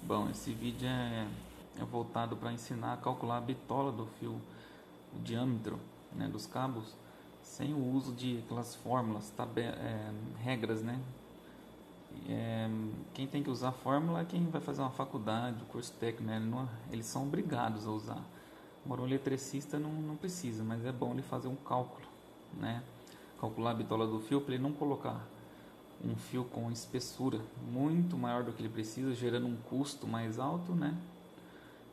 Bom, esse vídeo é voltado para ensinar a calcular a bitola do fio, o diâmetro, né, dos cabos, sem o uso de aquelas fórmulas, regras, né? Quem tem que usar fórmula é quem vai fazer uma faculdade, um curso técnico, né? Eles são obrigados a usar. Agora, um eletricista não precisa, mas é bom ele fazer um cálculo, né? Calcular a bitola do fio para ele não colocar um fio com espessura muito maior do que ele precisa, gerando um custo mais alto, né?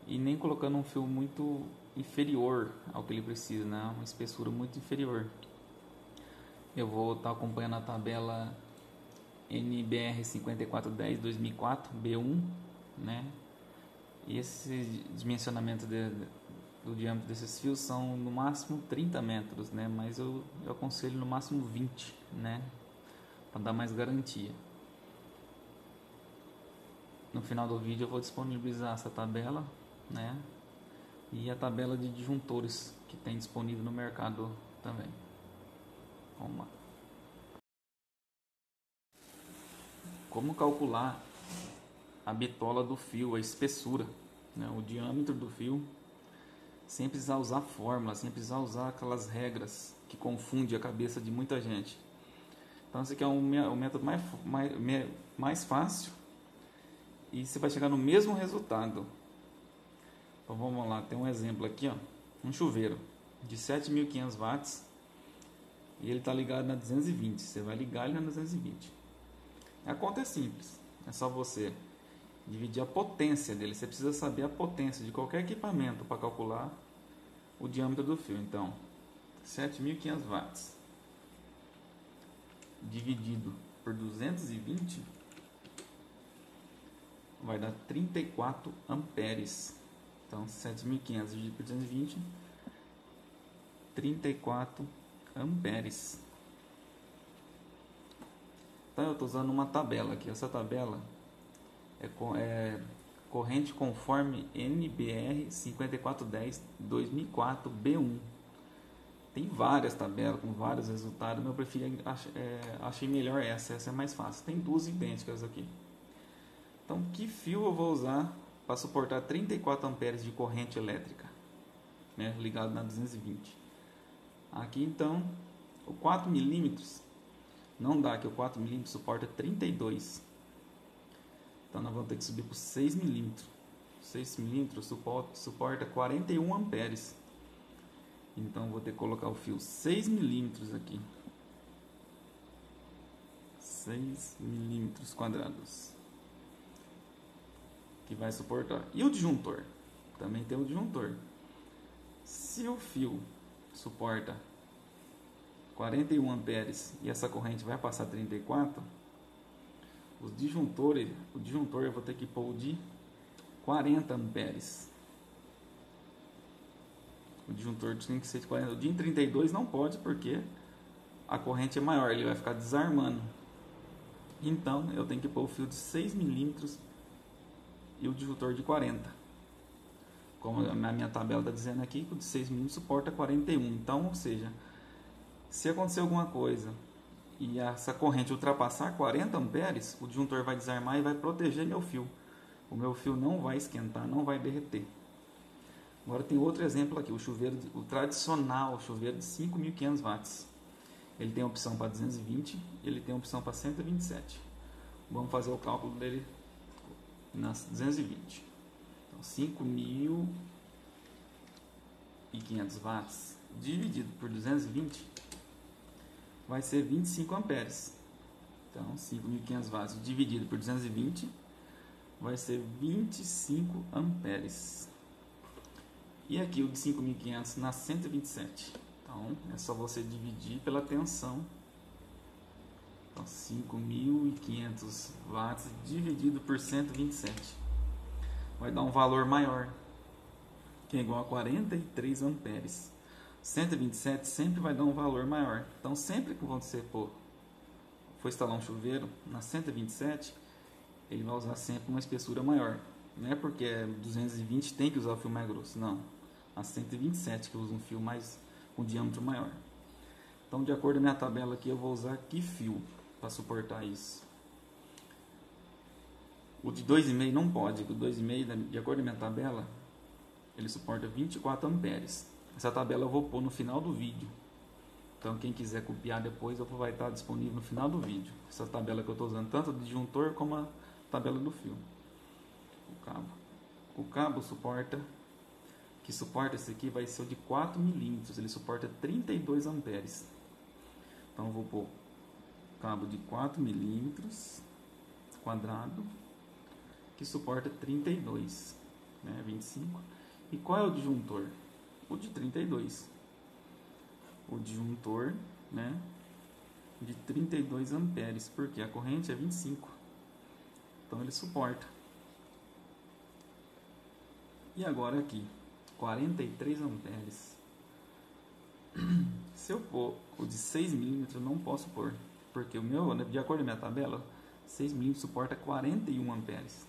E nem colocando um fio muito inferior ao que ele precisa, né? Uma espessura muito inferior. Eu vou estar acompanhando a tabela NBR 5410 2004 B1, né? E esse dimensionamento do diâmetro desses fios são no máximo 30 metros, né? Mas eu aconselho no máximo 20, né? Para dar mais garantia. No final do vídeo eu vou disponibilizar essa tabela, né? E a tabela de disjuntores que tem disponível no mercado também. Vamos lá. Como calcular a bitola do fio, a espessura, né? O diâmetro do fio, sem precisar usar fórmula, sem precisar usar aquelas regras que confundem a cabeça de muita gente. Então esse aqui é um método mais fácil e você vai chegar no mesmo resultado. Então vamos lá, tem um exemplo aqui, ó, um chuveiro de 7.500 watts e ele está ligado na 220. Você vai ligar ele na 220. A conta é simples, é só você dividir a potência dele. Você precisa saber a potência de qualquer equipamento para calcular o diâmetro do fio. Então, 7.500 watts dividido por 220 vai dar 34 amperes. Então, 7.500 dividido por 220, 34 amperes. Então, eu estou usando uma tabela aqui. Essa tabela é corrente conforme NBR 5410 2004 B1. Tem várias tabelas com vários resultados, mas eu achei melhor essa é mais fácil. Tem duas idênticas aqui. Então, que fio eu vou usar para suportar 34 amperes de corrente elétrica, né, ligado na 220? Aqui então, o 4 milímetros não dá, que o 4 milímetros suporta 32. Então nós vamos ter que subir para 6 milímetros. 6 milímetros suporta 41 amperes. Então vou ter que colocar o fio 6 milímetros aqui. 6 milímetros quadrados. Que vai suportar. E o disjuntor? Também tem o disjuntor. Se o fio suporta 41 amperes e essa corrente vai passar 34, o disjuntor eu vou ter que pôr o de 40 amperes. O disjuntor tem que ser de 40. O de 32 não pode, porque a corrente é maior, ele vai ficar desarmando. Então eu tenho que pôr o fio de 6 milímetros e o disjuntor de 40. Como a minha tabela está dizendo aqui, o de 6 milímetros suporta 41. Então, ou seja, se acontecer alguma coisa e essa corrente ultrapassar 40 amperes, o disjuntor vai desarmar e vai proteger meu fio. O meu fio não vai esquentar, não vai derreter. Agora tem outro exemplo aqui, o tradicional chuveiro de 5.500 watts. Ele tem opção para 220 e ele tem opção para 127. Vamos fazer o cálculo dele nas 220. Então, 5.500 watts dividido por 220 vai ser 25 amperes. Então, 5.500 watts dividido por 220 vai ser 25 amperes. E aqui o de 5.500 na 127. Então, é só você dividir pela tensão. Então, 5.500 watts dividido por 127. Vai dar um valor maior, que é igual a 43 amperes. 127 sempre vai dar um valor maior. Então, sempre que você for instalar um chuveiro na 127, ele vai usar sempre uma espessura maior. Não é porque é 220 tem que usar o fio mais grosso, não. A 127 que usa um fio com diâmetro maior. Então, de acordo com a minha tabela aqui, eu vou usar que fio para suportar isso? O de 2,5 não pode, o 2,5, de acordo com a minha tabela, ele suporta 24 amperes. Essa tabela eu vou pôr no final do vídeo. Então quem quiser copiar depois, vai estar disponível no final do vídeo. Essa tabela que eu estou usando, tanto do disjuntor como a tabela do fio. O cabo suporta esse aqui vai ser o de 4 milímetros, ele suporta 32 amperes. Então eu vou pôr cabo de 4 milímetros quadrado, que suporta 32, né, 25. E qual é o disjuntor? O de 32. O disjuntor, né, de 32 amperes, porque a corrente é 25. Então ele suporta. E agora aqui, 43 amperes. Se eu pôr o de 6 milímetros, não posso pôr, porque o meu, de acordo com a minha tabela, 6 milímetros suporta 41 amperes.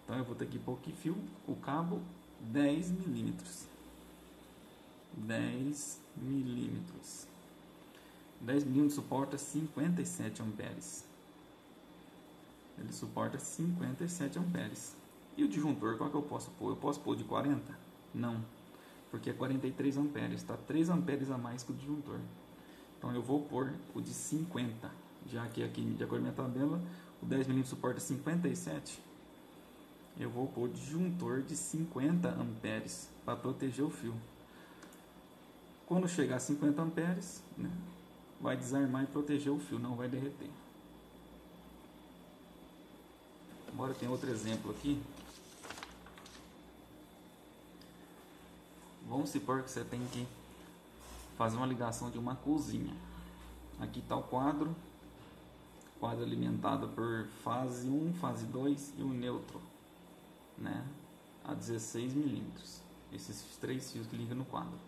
Então eu vou ter que pôr aqui fio, o cabo 10 milímetros. 10 milímetros. 10 milímetros suporta 57 amperes. Ele suporta 57 amperes. E o disjuntor, qual que eu posso pôr? Eu posso pôr de 40? Não, porque é 43 amperes, está 3 amperes a mais que o disjuntor. Então eu vou pôr o de 50, já que aqui, de acordo com a minha tabela, o 10 milímetros suporta 57. Eu vou pôr o disjuntor de 50 amperes para proteger o fio. Quando chegar a 50 amperes, né, vai desarmar e proteger o fio, não vai derreter. Agora tem outro exemplo aqui. Vamos supor que você tem que fazer uma ligação de uma cozinha. Aqui está o quadro alimentado por fase 1, fase 2 e o neutro, né, a 16 milímetros. Esses 3 fios que ligam no quadro.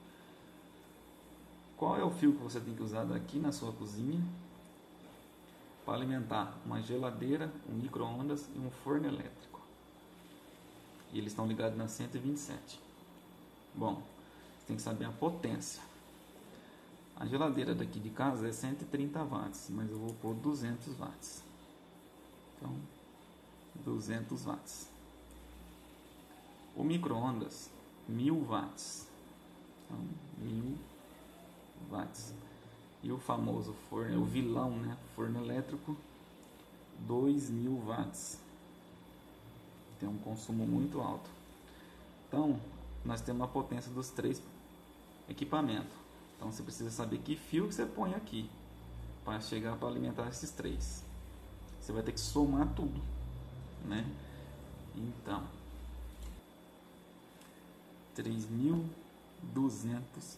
Qual é o fio que você tem que usar daqui na sua cozinha para alimentar uma geladeira, um micro-ondas e um forno elétrico? E eles estão ligados na 127. Bom, você tem que saber a potência. A geladeira daqui de casa é 130 watts, mas eu vou pôr 200 watts. Então, 200 watts. O micro-ondas, 1000 watts. Então, 1000 watts. E o famoso forno, o vilão, né? Forno elétrico, 2000 watts. Tem um consumo muito alto. Então, nós temos a potência dos 3 equipamentos. Então, você precisa saber que fio que você põe aqui para chegar para alimentar esses 3. Você vai ter que somar tudo, né? Então, 3.200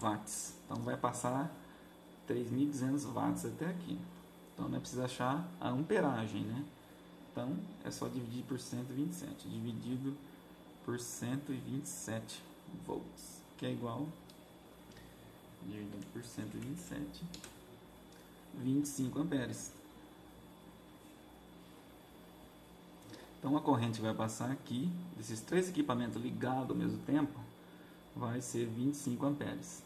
watts. Então, vai passar 3.200 watts até aqui. Então, não precisa achar a amperagem, né? Então, é só dividir por 127. Dividido por 127 volts, que é igual, dividido por 127, 25 amperes. Então a corrente vai passar aqui, desses 3 equipamentos ligados ao mesmo tempo, vai ser 25 amperes.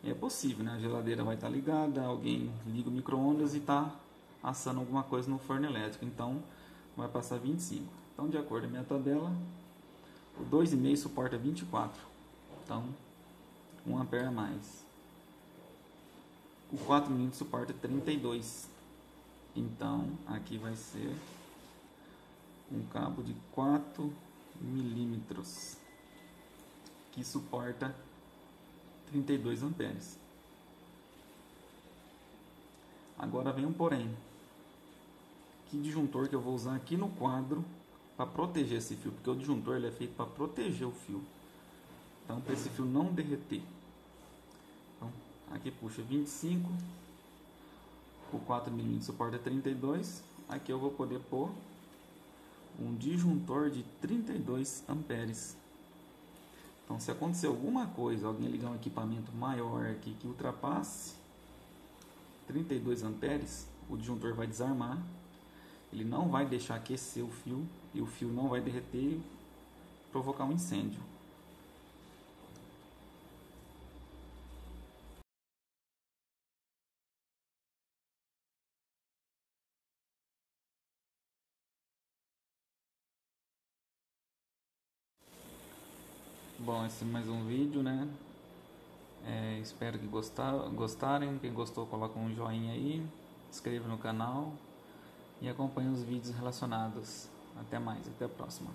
É possível, né? A geladeira vai estar ligada, alguém liga o micro-ondas e está assando alguma coisa no forno elétrico, então vai passar 25. Então, de acordo com a minha tabela, o 2,5 suporta 24, então 1 ampere a mais. O 4 milímetros suporta 32, então aqui vai ser um cabo de 4 milímetros que suporta 32 amperes. Agora vem um porém. Que disjuntor que eu vou usar aqui no quadro para proteger esse fio, porque o disjuntor ele é feito para proteger o fio. Então, para esse fio não derreter. Então, aqui puxa 25, o 4 mm suporta 32. Aqui eu vou poder pôr um disjuntor de 32 amperes. Então, se acontecer alguma coisa, alguém ligar um equipamento maior aqui que ultrapasse 32 amperes, o disjuntor vai desarmar. Ele não vai deixar aquecer o fio e o fio não vai derreter e provocar um incêndio. Bom, esse é mais um vídeo, né? Espero que gostarem. Quem gostou, coloca um joinha aí, se inscreva no canal e acompanhe os vídeos relacionados. Até mais, até a próxima.